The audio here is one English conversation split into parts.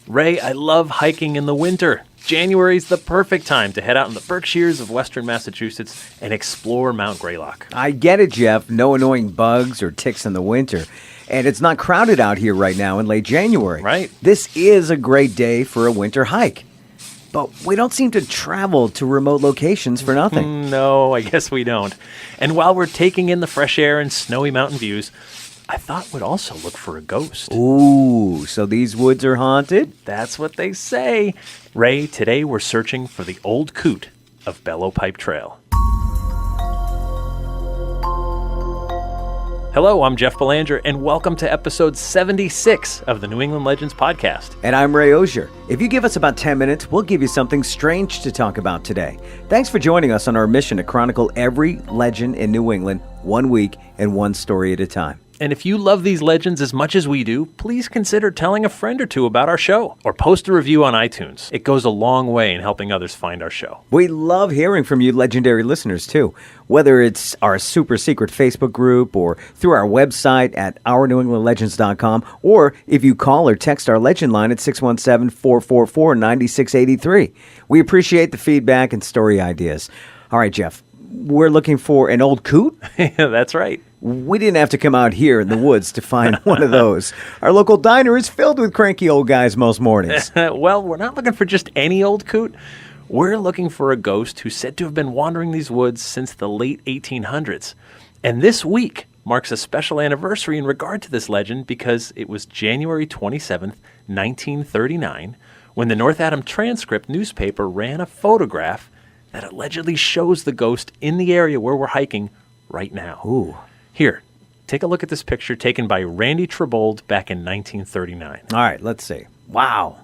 Ray, I love hiking in the winter. January's the perfect time to head out in the Berkshires of western Massachusetts and explore Mount Greylock. I get it, Jeff. No annoying bugs or ticks in the winter. And it's not crowded out here right now in late January. Right. This is a great day for a winter hike. But we don't seem to travel to remote locations for nothing. No, I guess we don't. And while we're taking in the fresh air and snowy mountain views, I thought we'd also look for a ghost. Ooh, so these woods are haunted? That's what they say. Ray, today we're searching for the Old Coot of Bellow Pipe Trail. Hello, I'm Jeff Belanger, and welcome to episode 76 of the New England Legends podcast. And I'm Ray Auger. If you give us about 10 minutes, we'll give you something strange to talk about today. Thanks for joining us on our mission to chronicle every legend in New England, 1 week and one story at a time. And if you love these legends as much as we do, please consider telling a friend or two about our show or post a review on iTunes. It goes a long way in helping others find our show. We love hearing from you legendary listeners too, whether it's our super secret Facebook group or through our website at ournewenglandlegends.com, or if you call or text our legend line at 617-444-9683. We appreciate the feedback and story ideas. All right, Jeff, we're looking for an old coot? That's right. We didn't have to come out here in the woods to find one of those. Our local diner is filled with cranky old guys most mornings. Well, we're not looking for just any old coot. We're looking for a ghost who's said to have been wandering these woods since the late 1800s. And this week marks a special anniversary in regard to this legend because it was January 27th, 1939, when the North Adam Transcript newspaper ran a photograph that allegedly shows the ghost in the area where we're hiking right now. Ooh. Here, take a look at this picture taken by Randy Trebold back in 1939. All right, let's see. Wow.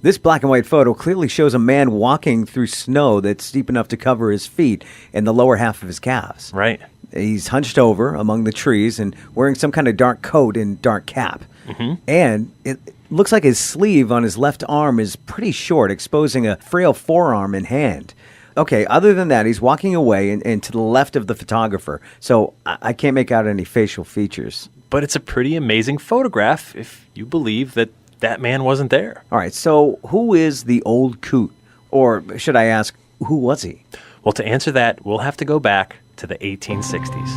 This black and white photo clearly shows a man walking through snow that's deep enough to cover his feet and the lower half of his calves. Right. He's hunched over among the trees and wearing some kind of dark coat and dark cap. Mm-hmm. And it looks like his sleeve on his left arm is pretty short, exposing a frail forearm and hand. Okay, other than that, he's walking away and to the left of the photographer, so I can't make out any facial features. But it's a pretty amazing photograph if you believe that that man wasn't there. All right, so who is the Old Coot? Or should I ask, who was he? Well, to answer that, we'll have to go back to the 1860s.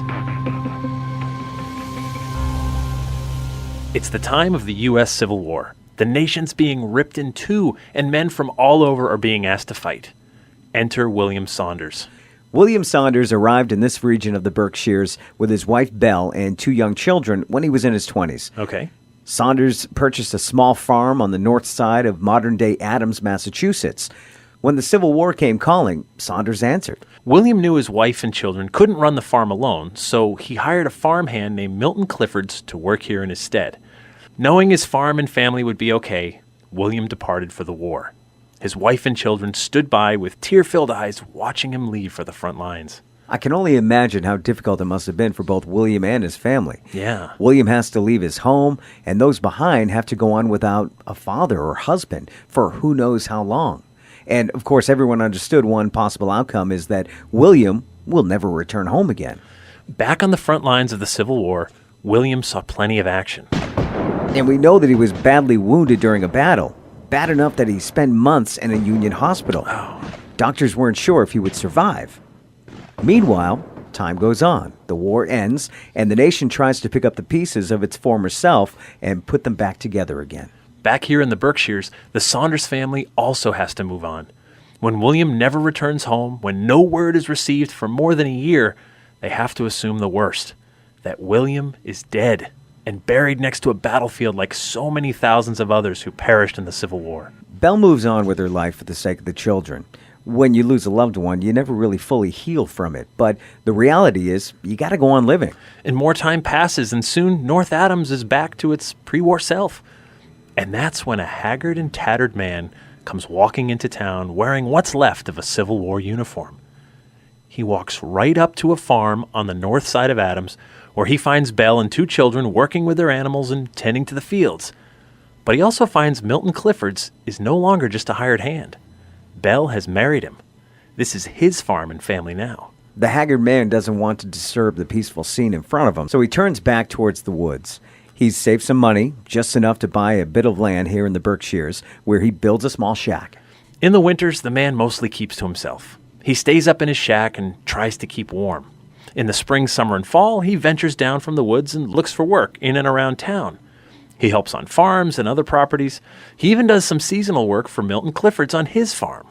It's the time of the U.S. Civil War. The nation's being ripped in two, and men from all over are being asked to fight. Enter William Saunders. William Saunders arrived in this region of the Berkshires with his wife Belle and two young children when he was in his 20s. Okay. Saunders purchased a small farm on the north side of modern-day Adams, Massachusetts. When the Civil War came calling, Saunders answered. William knew his wife and children couldn't run the farm alone, so he hired a farmhand named Milton Cliffords to work here in his stead. Knowing his farm and family would be okay, William departed for the war. His wife and children stood by with tear-filled eyes watching him leave for the front lines. I can only imagine how difficult it must have been for both William and his family. Yeah. William has to leave his home, and those behind have to go on without a father or husband for who knows how long. And, of course, everyone understood one possible outcome is that William will never return home again. Back on the front lines of the Civil War, William saw plenty of action. And we know that he was badly wounded during a battle. Bad enough that he spent months in a Union hospital. Oh. Doctors weren't sure if he would survive. Meanwhile, time goes on. The war ends, and the nation tries to pick up the pieces of its former self and put them back together again. Back here in the Berkshires, the Saunders family also has to move on. When William never returns home, when no word is received for more than a year, they have to assume the worst, that William is dead and buried next to a battlefield like so many thousands of others who perished in the Civil War. Belle moves on with her life for the sake of the children. When you lose a loved one, you never really fully heal from it. But the reality is, you got to go on living. And more time passes, and soon North Adams is back to its pre-war self. And that's when a haggard and tattered man comes walking into town wearing what's left of a Civil War uniform. He walks right up to a farm on the north side of Adams, where he finds Belle and two children working with their animals and tending to the fields. But he also finds Milton Cliffords is no longer just a hired hand. Belle has married him. This is his farm and family now. The haggard man doesn't want to disturb the peaceful scene in front of him, so he turns back towards the woods. He's saved some money, just enough to buy a bit of land here in the Berkshires, where he builds a small shack. In the winters, the man mostly keeps to himself. He stays up in his shack and tries to keep warm. In the spring, summer, and fall, he ventures down from the woods and looks for work in and around town. He helps on farms and other properties. He even does some seasonal work for Milton Clifford's on his farm.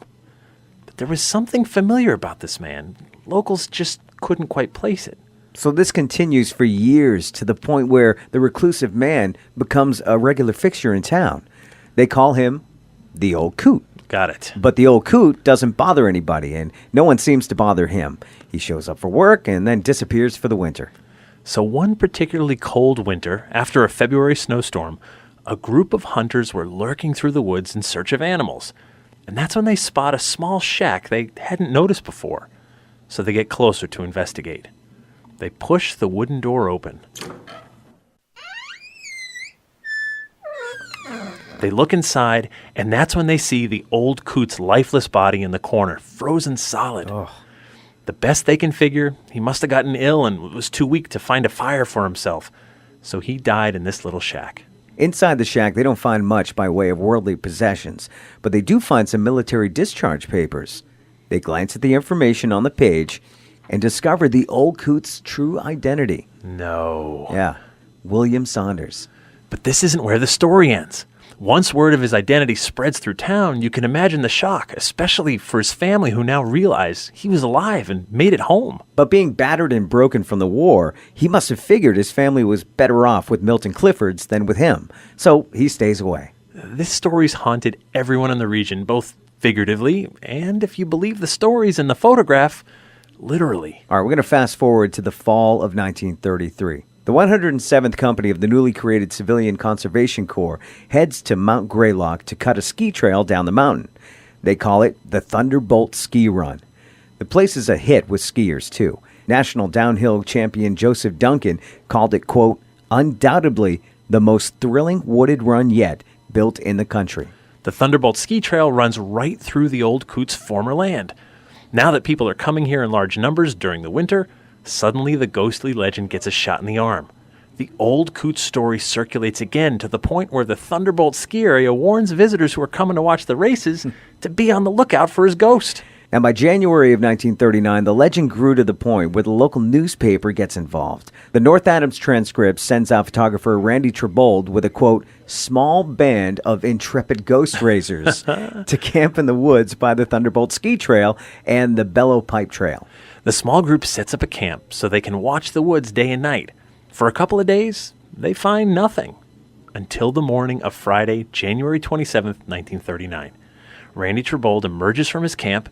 But there was something familiar about this man. Locals just couldn't quite place it. So this continues for years to the point where the reclusive man becomes a regular fixture in town. They call him the Old Coot. Got it. But the Old Coot doesn't bother anybody, and no one seems to bother him. He shows up for work and then disappears for the winter. So one particularly cold winter, after a February snowstorm, a group of hunters were lurking through the woods in search of animals. And that's when they spot a small shack they hadn't noticed before. So they get closer to investigate. They push the wooden door open. They look inside, and that's when they see the Old Coot's lifeless body in the corner, frozen solid. Oh. The best they can figure, he must have gotten ill and was too weak to find a fire for himself. So he died in this little shack. Inside the shack, they don't find much by way of worldly possessions, but they do find some military discharge papers. They glance at the information on the page and discover the Old Coot's true identity. No. Yeah, William Saunders. But this isn't where the story ends. Once word of his identity spreads through town, you can imagine the shock, especially for his family who now realize he was alive and made it home. But being battered and broken from the war, he must have figured his family was better off with Milton Clifford's than with him. So he stays away. This story's haunted everyone in the region, both figuratively and, if you believe the stories in the photograph, literally. All right, we're going to fast forward to the fall of 1933. The 107th Company of the newly created Civilian Conservation Corps heads to Mount Greylock to cut a ski trail down the mountain. They call it the Thunderbolt Ski Run. The place is a hit with skiers, too. National downhill champion Joseph Duncan called it, quote, undoubtedly the most thrilling wooded run yet built in the country. The Thunderbolt ski trail runs right through the Old Coot's former land. Now that people are coming here in large numbers during the winter, suddenly the ghostly legend gets a shot in the arm. The Old Coot story circulates again to the point where the Thunderbolt ski area warns visitors who are coming to watch the races to be on the lookout for his ghost. And by January of 1939, the legend grew to the point where the local newspaper gets involved. The North Adams Transcript sends out photographer Randy Trebold with a, quote, small band of intrepid ghost raisers to camp in the woods by the Thunderbolt Ski Trail and the Bellow Pipe Trail. The small group sets up a camp so they can watch the woods day and night. For a couple of days, they find nothing. Until the morning of Friday, January 27th, 1939. Randy Trebold emerges from his camp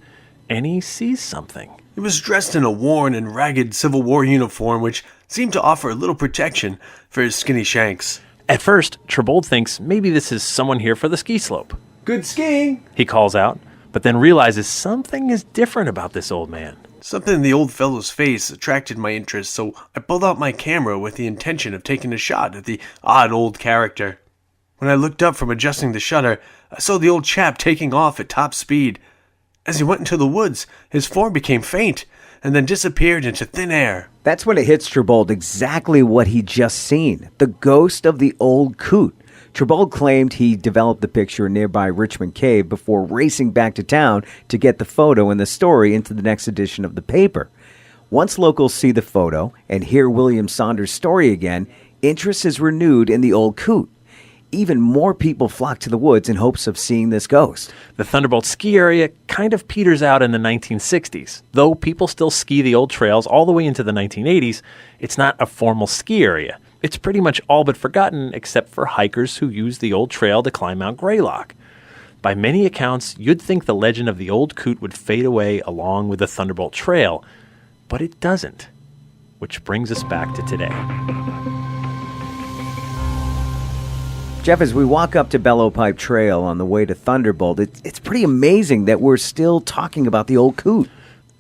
and he sees something. He was dressed in a worn and ragged Civil War uniform which seemed to offer little protection for his skinny shanks. At first, Trebold thinks maybe this is someone here for the ski slope. Good skiing! He calls out, but then realizes something is different about this old man. Something in the old fellow's face attracted my interest, so I pulled out my camera with the intention of taking a shot at the odd old character. When I looked up from adjusting the shutter, I saw the old chap taking off at top speed. As he went into the woods, his form became faint, and then disappeared into thin air. That's when it hits Trebold exactly what he'd just seen, the ghost of the Old Coot. Trebold claimed he developed the picture in nearby Richmond Cave before racing back to town to get the photo and the story into the next edition of the paper. Once locals see the photo and hear William Saunders' story again, interest is renewed in the Old Coot. Even more people flock to the woods in hopes of seeing this ghost. The Thunderbolt ski area kind of peters out in the 1960s. Though people still ski the old trails all the way into the 1980s, it's not a formal ski area. It's pretty much all but forgotten except for hikers who use the old trail to climb Mount Greylock. By many accounts, you'd think the legend of the Old Coot would fade away along with the Thunderbolt Trail, but it doesn't. Which brings us back to today. Jeff, as we walk up to Bellow Pipe Trail on the way to Thunderbolt, it's pretty amazing that we're still talking about the Old Coot.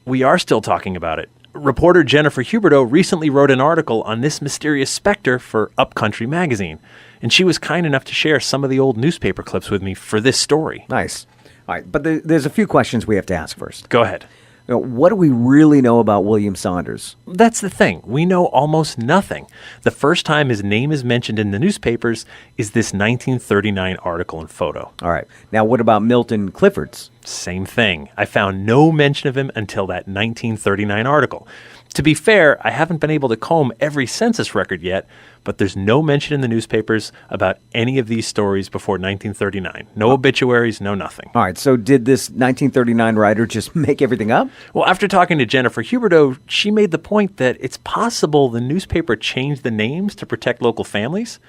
We are still talking about it. Reporter Jennifer Huberto recently wrote an article on this mysterious specter for Upcountry magazine, and she was kind enough to share some of the old newspaper clips with me for this story. Nice. All right, but there's a few questions we have to ask first. Go ahead. What do we really know about William Saunders? That's the thing. We know almost nothing. The first time his name is mentioned in the newspapers is this 1939 article and photo. All right. Now, what about Milton Clifford's? Same thing. I found no mention of him until that 1939 article. To be fair, I haven't been able to comb every census record yet, but there's no mention in the newspapers about any of these stories before 1939. No obituaries, no nothing. All right, so did this 1939 writer just make everything up? Well, after talking to Jennifer Huberto, she made the point that it's possible the newspaper changed the names to protect local families.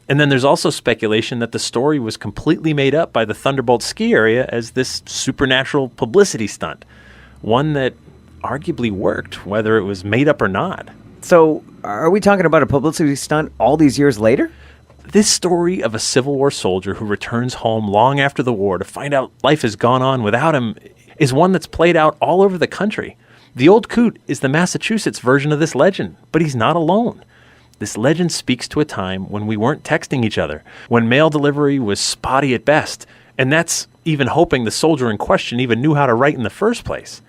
And then there's also speculation that the story was completely made up by the Thunderbolt ski area as this supernatural publicity stunt, one that arguably worked, whether it was made up or not. So, are we talking about a publicity stunt all these years later? This story of a Civil War soldier who returns home long after the war to find out life has gone on without him is one that's played out all over the country. The Old Coot is the Massachusetts version of this legend, but he's not alone. This legend speaks to a time when we weren't texting each other, when mail delivery was spotty at best, and that's even hoping the soldier in question even knew how to write in the first place.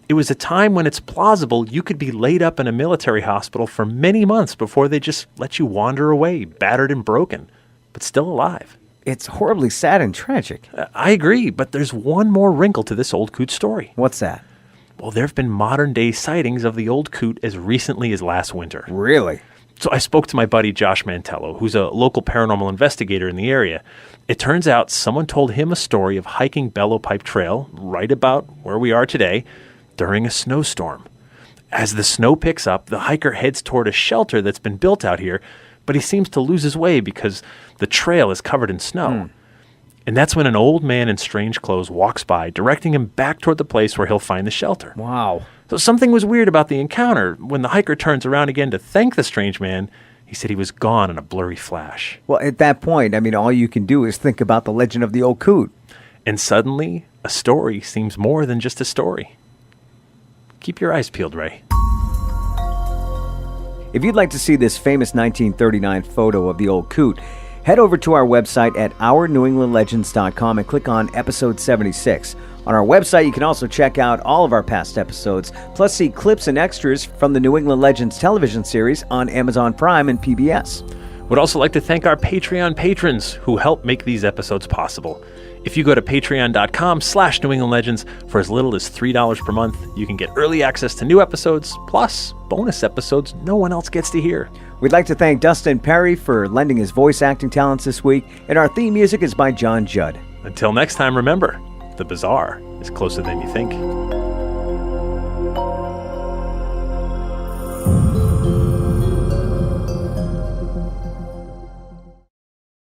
It was a time when it's plausible you could be laid up in a military hospital for many months before they just let you wander away, battered and broken, but still alive. It's horribly sad and tragic. I agree, but there's one more wrinkle to this Old Coot story. What's that? Well, there have been modern-day sightings of the Old Coot as recently as last winter. Really? So I spoke to my buddy Josh Mantello, who's a local paranormal investigator in the area. It turns out someone told him a story of hiking Bellow Pipe Trail, right about where we are today, during a snowstorm. As the snow picks up, the hiker heads toward a shelter that's been built out here, but he seems to lose his way because the trail is covered in snow. And that's when an old man in strange clothes walks by, directing him back toward the place where he'll find the shelter. Wow. So something was weird about the encounter. When the hiker turns around again to thank the strange man, he said he was gone in a blurry flash. Well, at that point, all you can do is think about the legend of the Old Coot. And suddenly, a story seems more than just a story. Keep your eyes peeled, Ray. If you'd like to see this famous 1939 photo of the Old Coot, head over to our website at ournewenglandlegends.com and click on episode 76. On our website, you can also check out all of our past episodes, plus see clips and extras from the New England Legends television series on Amazon Prime and PBS. Would also like to thank our Patreon patrons who help make these episodes possible. If you go to patreon.com/New England Legends for as little as $3 per month, you can get early access to new episodes, plus bonus episodes no one else gets to hear. We'd like to thank Dustin Perry for lending his voice acting talents this week, and our theme music is by John Judd. Until next time, remember, the bizarre is closer than you think.